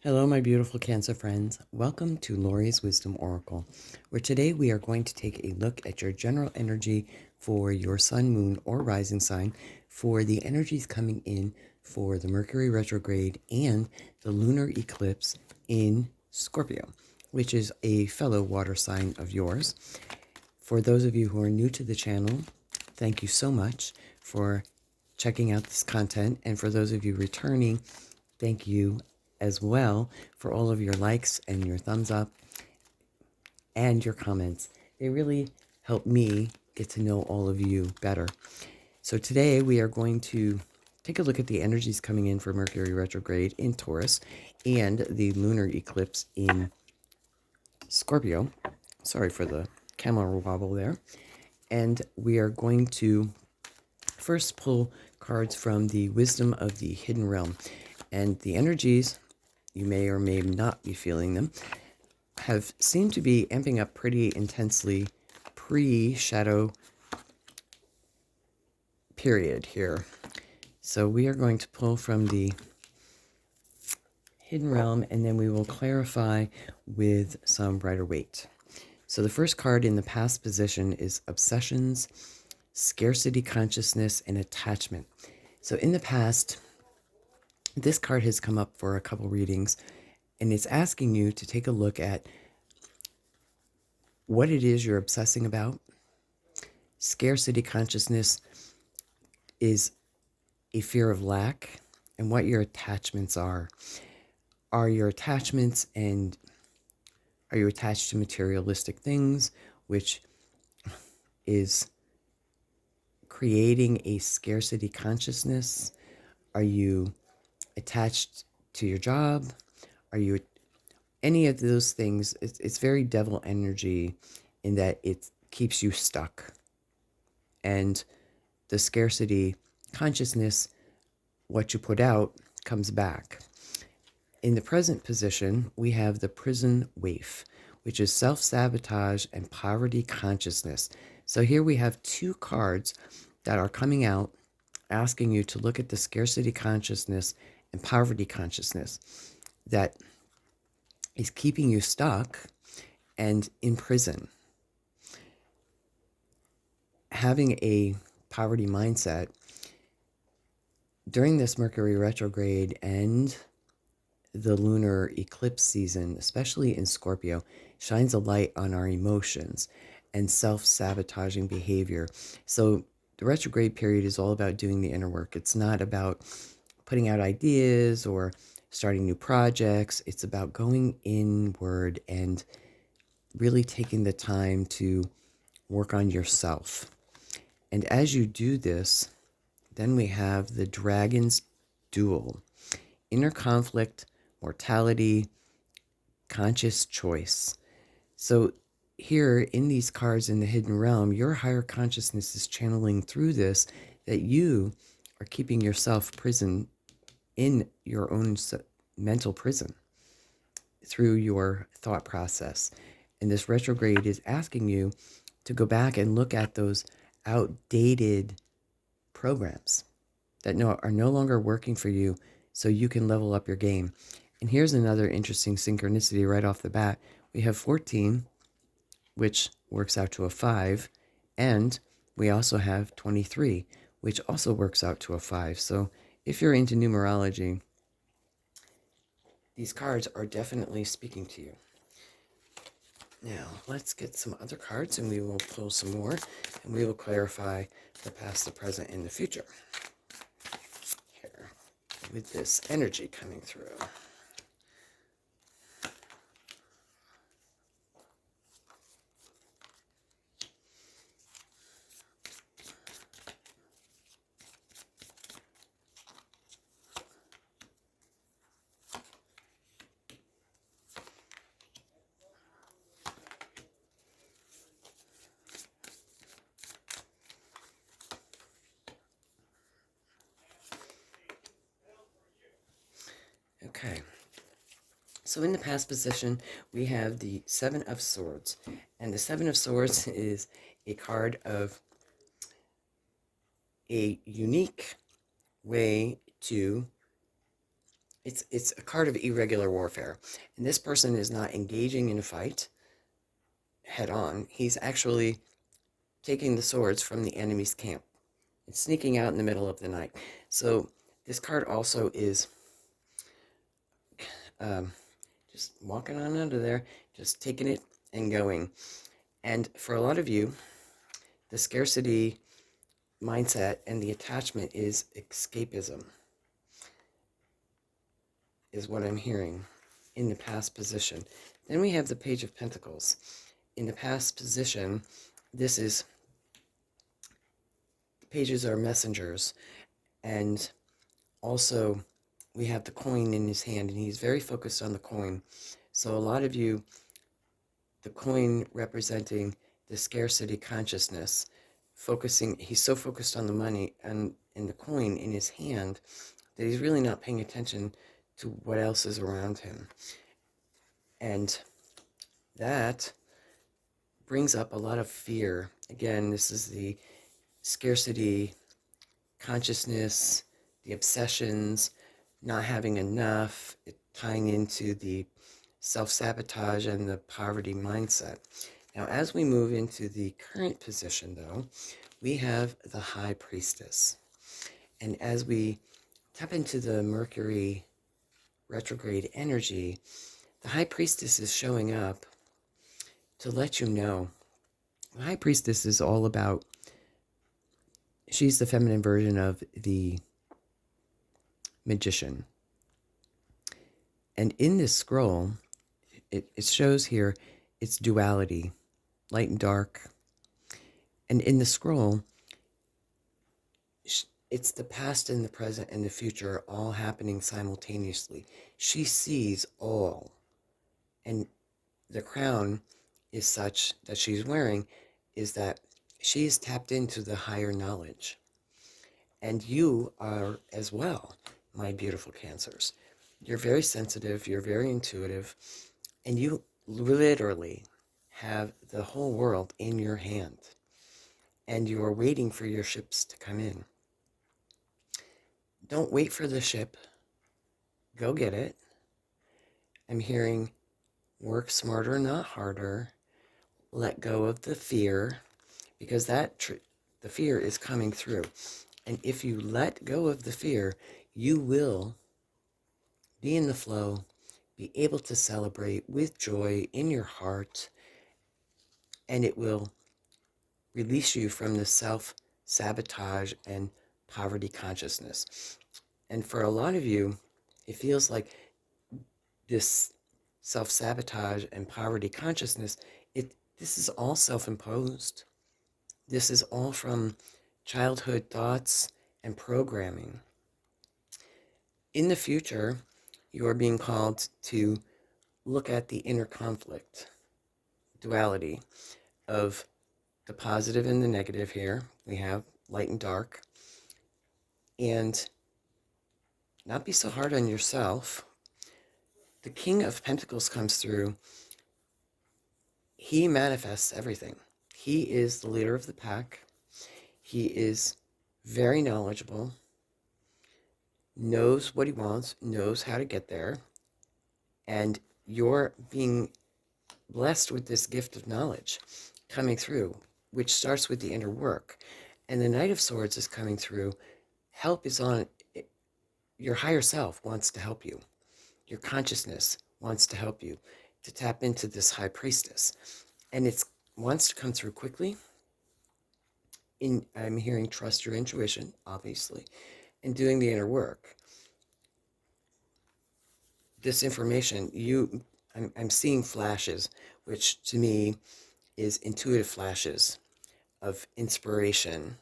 Hello, my beautiful Cancer friends. Welcome to Lori's Wisdom Oracle, where today we are going to take a look at your general energy for your sun, moon, or rising sign for the energies coming in for the Mercury retrograde and the lunar eclipse in Scorpio, which is a fellow water sign of yours. For those of you who are new to the channel, thank you so much for checking out this content. And for those of you returning, thank you as well for all of your likes and your thumbs up and your comments. They really help me get to know all of you better. So today we are going to take a look at the energies coming in for Mercury retrograde in Taurus and the lunar eclipse in Scorpio. Sorry for the camera wobble there. And we are going to first pull cards from the Wisdom of the Hidden Realm. And the energies, you may or may not be feeling them, have seemed to be amping up pretty intensely pre-shadow period here. So we are going to pull from the Hidden Realm, and then we will clarify with some Rider Waite. So the first card in the past position is Obsessions, Scarcity Consciousness, and Attachment. So in the past, this card has come up for a couple readings, and it's asking you to take a look at what it is you're obsessing about. Scarcity consciousness is a fear of lack, and what your attachments are. Are your attachments, and are you attached to materialistic things, which is creating a scarcity consciousness? Are you attached to your job? Are you any of those things? It's very devil energy in that it keeps you stuck. And the scarcity consciousness, what you put out comes back. In the present position, we have the prison waif, which is self-sabotage and poverty consciousness. So here we have two cards that are coming out asking you to look at the scarcity consciousness and poverty consciousness that is keeping you stuck and in prison. Having a poverty mindset during this Mercury retrograde and the lunar eclipse season, especially in Scorpio, shines a light on our emotions and self-sabotaging behavior. So the retrograde period is all about doing the inner work. It's not about putting out ideas or starting new projects. It's about going inward and really taking the time to work on yourself. And as you do this, then we have the Dragon's Duel. Inner conflict, mortality, conscious choice. So here in these cards in the Hidden Realm, your higher consciousness is channeling through this that you are keeping yourself prison in your own mental prison through your thought process. And this retrograde is asking you to go back and look at those outdated programs that are no longer working for you so you can level up your game. And here's another interesting synchronicity right off the bat. We have 14, which works out to a 5, and we also have 23, which also works out to a 5. So if you're into numerology, these cards are definitely speaking to you. Now, let's get some other cards, and we will pull some more, and we will clarify the past, the present, and the future here with this energy coming through. Okay, so in the past position, we have the Seven of Swords. And the Seven of Swords is a card of a unique way to it's a card of irregular warfare. And this person is not engaging in a fight head on. He's actually taking the swords from the enemy's camp. It's sneaking out in the middle of the night. So this card also is just walking on out of there, just taking it and going. And for a lot of you, the scarcity mindset and the attachment is escapism, is what I'm hearing in the past position. Then we have the Page of Pentacles. In the past position, this is, pages are messengers, and also we have the coin in his hand, and he's very focused on the coin. So a lot of you, the coin representing the scarcity consciousness, he's so focused on the money and in the coin in his hand that he's really not paying attention to what else is around him. And that brings up a lot of fear. Again, this is the scarcity consciousness, the obsessions, not having enough, tying into the self-sabotage and the poverty mindset. Now, as we move into the current position, though, we have the High Priestess. And as we tap into the Mercury retrograde energy, the High Priestess is showing up to let you know. The High Priestess is all about, she's the feminine version of the magician. And in this scroll, it shows here its duality, light and dark. And in the scroll, it's the past and the present and the future all happening simultaneously. She sees all. And the crown is such that she's wearing is that she is tapped into the higher knowledge. And you are as well, my beautiful Cancers. You're very sensitive, you're very intuitive, and you literally have the whole world in your hand. And you are waiting for your ships to come in. Don't wait for the ship. Go get it. I'm hearing work smarter, not harder. Let go of the fear, because the fear is coming through. And if you let go of the fear, you will be in the flow, be able to celebrate with joy in your heart, and it will release you from the self-sabotage and poverty consciousness. And for a lot of you, it feels like this self-sabotage and poverty consciousness, this is all self-imposed. This is all from childhood thoughts and programming. In the future, you are being called to look at the inner conflict, duality of the positive and the negative here. We have light and dark. And not be so hard on yourself. The King of Pentacles comes through. He manifests everything. He is the leader of the pack. He is very knowledgeable, knows what he wants, knows how to get there. And you're being blessed with this gift of knowledge coming through, which starts with the inner work. And the Knight of Swords is coming through. Help is on. Your higher self wants to help you. Your consciousness wants to help you to tap into this High Priestess. And it wants to come through quickly. I'm hearing trust your intuition, obviously, and doing the inner work. This information, I'm seeing flashes, which to me is intuitive flashes of inspiration,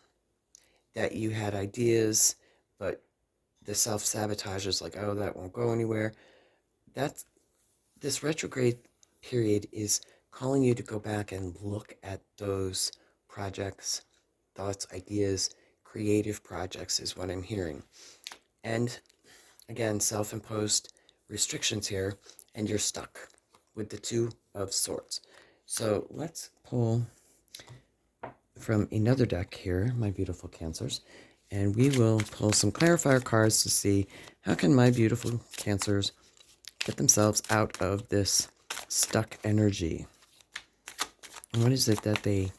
that you had ideas, but the self-sabotage is like, oh, that won't go anywhere. This retrograde period is calling you to go back and look at those projects, thoughts, ideas, creative projects is what I'm hearing. And again, self-imposed restrictions here, and you're stuck with the Two of Swords. So let's pull from another deck here, my beautiful Cancers, And we will pull some clarifier cards to see how can my beautiful Cancers get themselves out of this stuck energy. And what is it that they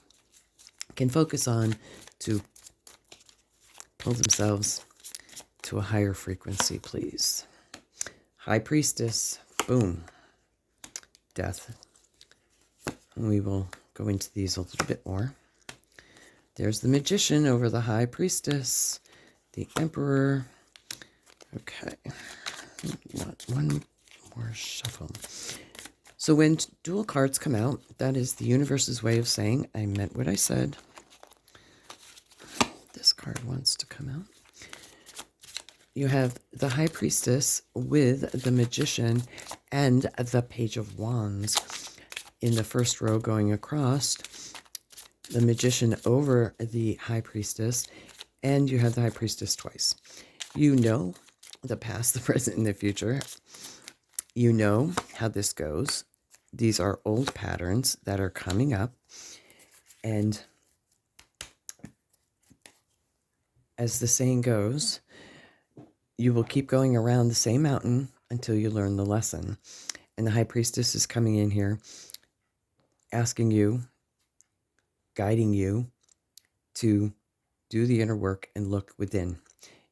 can focus on to pull themselves to a higher frequency, please? High Priestess, boom, Death. And we will go into these a little bit more. There's the Magician over the High Priestess, the Emperor. Okay, one more shuffle. So when dual cards come out, that is the universe's way of saying, I meant what I said. This card wants to come out. You have the High Priestess with the Magician and the Page of Wands in the first row going across. The Magician over the High Priestess, and you have the High Priestess twice. You know the past, the present, and the future. You know how this goes. These are old patterns that are coming up, and as the saying goes, you will keep going around the same mountain until you learn the lesson. And the High Priestess is coming in here, asking you, guiding you to do the inner work and look within.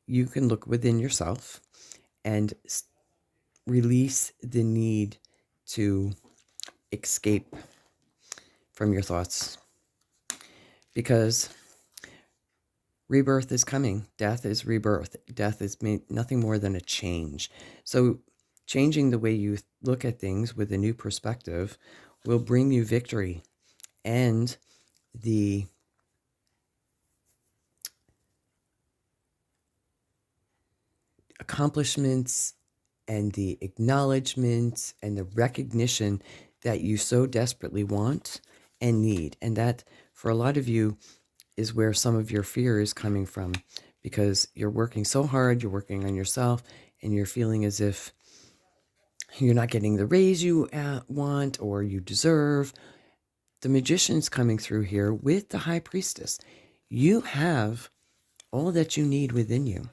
You can look within yourself and release the need to escape from your thoughts, because rebirth is coming. Death is rebirth. Death is nothing more than a change. So changing the way you look at things with a new perspective will bring you victory and the accomplishments and the acknowledgement and the recognition that you so desperately want and need. And that, for a lot of you, is where some of your fear is coming from, because you're working so hard, you're working on yourself, and you're feeling as if you're not getting the raise you want or you deserve. The Magician's coming through here with the High Priestess. You have all that you need within you.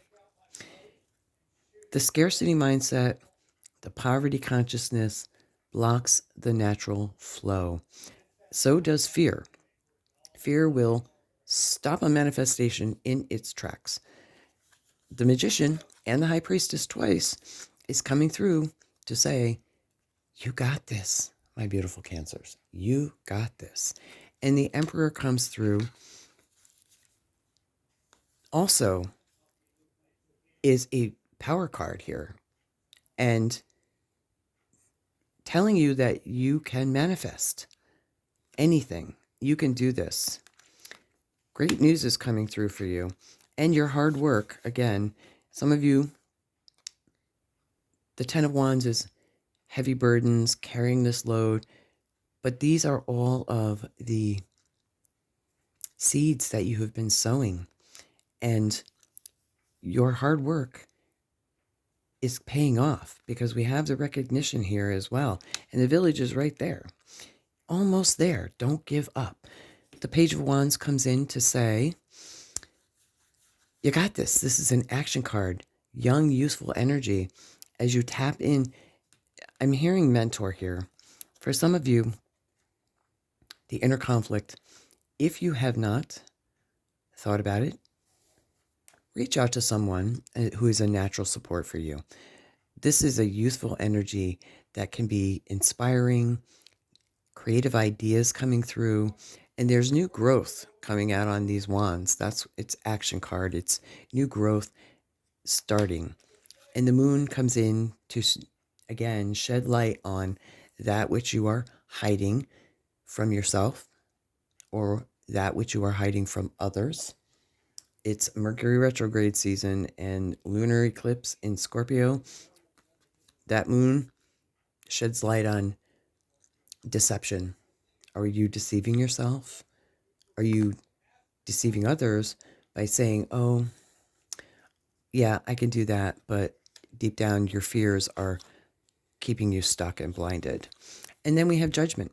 The scarcity mindset, the poverty consciousness blocks the natural flow. So does fear. Fear will stop a manifestation in its tracks. The Magician and the High Priestess twice is coming through to say, you got this, my beautiful Cancers. You got this. And the Emperor comes through, also is a power card here, and telling you that you can manifest anything. You can do this. Great news is coming through for you. And your hard work, again, some of you, the Ten of Wands is heavy burdens, carrying this load, but these are all of the seeds that you have been sowing, and your hard work is paying off, because we have the recognition here as well, and the village is right there, almost there. Don't give up. The Page of Wands comes in to say, you got this. This is an action card, young, useful energy. As you tap in, I'm hearing mentor here. For some of you, the inner conflict, if you have not thought about it, reach out to someone who is a natural support for you. This is a youthful energy that can be inspiring, creative ideas coming through, and there's new growth coming out on these wands. That's its action card. It's new growth starting. And the moon comes in to, again, shed light on that which you are hiding from yourself, or that which you are hiding from others. It's Mercury retrograde season and lunar eclipse in Scorpio. That moon sheds light on deception. Are you deceiving yourself? Are you deceiving others by saying, oh, yeah, I can do that, but deep down your fears are keeping you stuck and blinded? And then we have judgment.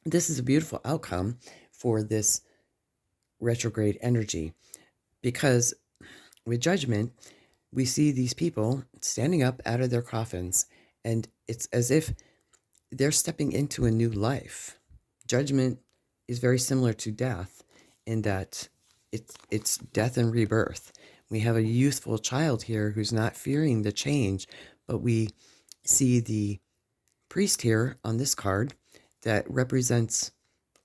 This is a beautiful outcome for this retrograde energy, because With Judgment, we see these people standing up out of their coffins, and it's as if they're stepping into a new life. Judgment is very similar to death in that it's death and rebirth. We have a youthful child here who's not fearing the change, but we see the priest here on this card that represents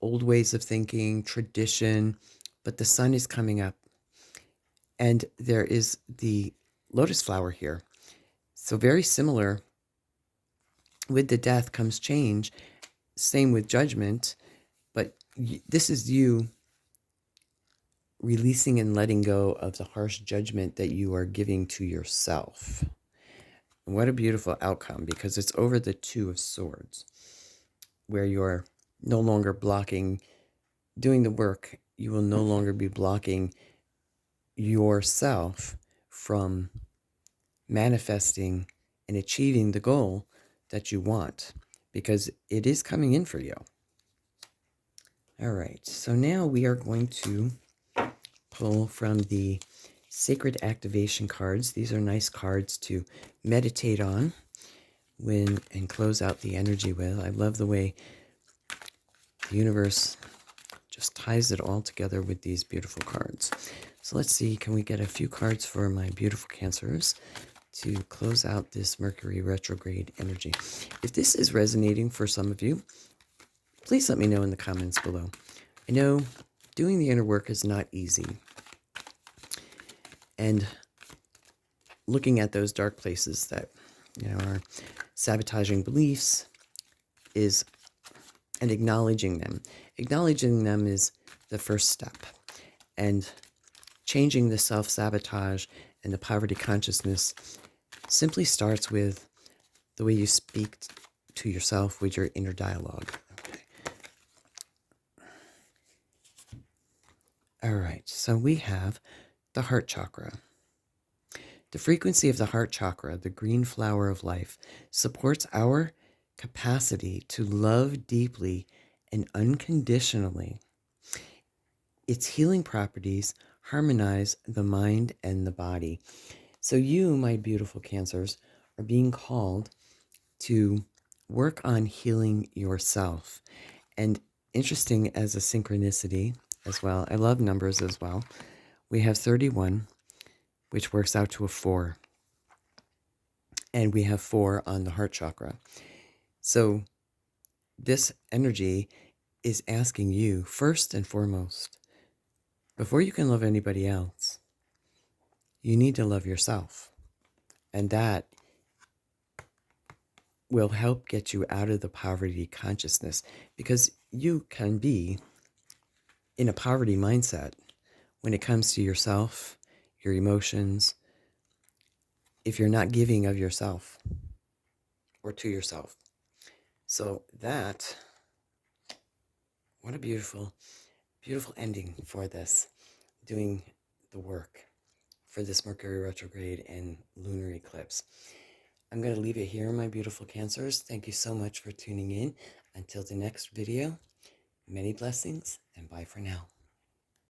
old ways of thinking, tradition, but the sun is coming up. And there is the lotus flower here. So very similar. With the death comes change. Same with Judgment. But this is you releasing and letting go of the harsh judgment that you are giving to yourself. And what a beautiful outcome, because it's over the Two of Swords, where you're no longer blocking doing the work. You will no longer be blocking yourself from manifesting and achieving the goal that you want, because it is coming in for you. All right, so now we are going to pull from the Sacred Activation cards. These are nice cards to meditate on and close out the energy with. I love the way the universe just ties it all together with these beautiful cards. So let's see, can we get a few cards for my beautiful Cancers to close out this Mercury retrograde energy? If this is resonating for some of you, please let me know in the comments below. I know doing the inner work is not easy. And looking at those dark places that, are sabotaging beliefs and acknowledging them. Acknowledging them is the first step. And changing the self-sabotage and the poverty consciousness simply starts with the way you speak to yourself with your inner dialogue. Okay. All right, so we have the heart chakra. The frequency of the heart chakra, the green flower of life, supports our capacity to love deeply and unconditionally. Its healing properties harmonize the mind and the body. So you, my beautiful Cancers, are being called to work on healing yourself. And interesting as a synchronicity as well, I love numbers as well. We have 31, which works out to a 4. And we have 4 on the heart chakra. So this energy is asking you, first and foremost, before you can love anybody else, you need to love yourself. And that will help get you out of the poverty consciousness, because you can be in a poverty mindset when it comes to yourself, your emotions, if you're not giving of yourself or to yourself. So that, what a beautiful, beautiful ending for this, doing the work for this Mercury retrograde and lunar eclipse. I'm going to leave it here, my beautiful Cancers. Thank you so much for tuning in. Until the next video, many blessings and bye for now.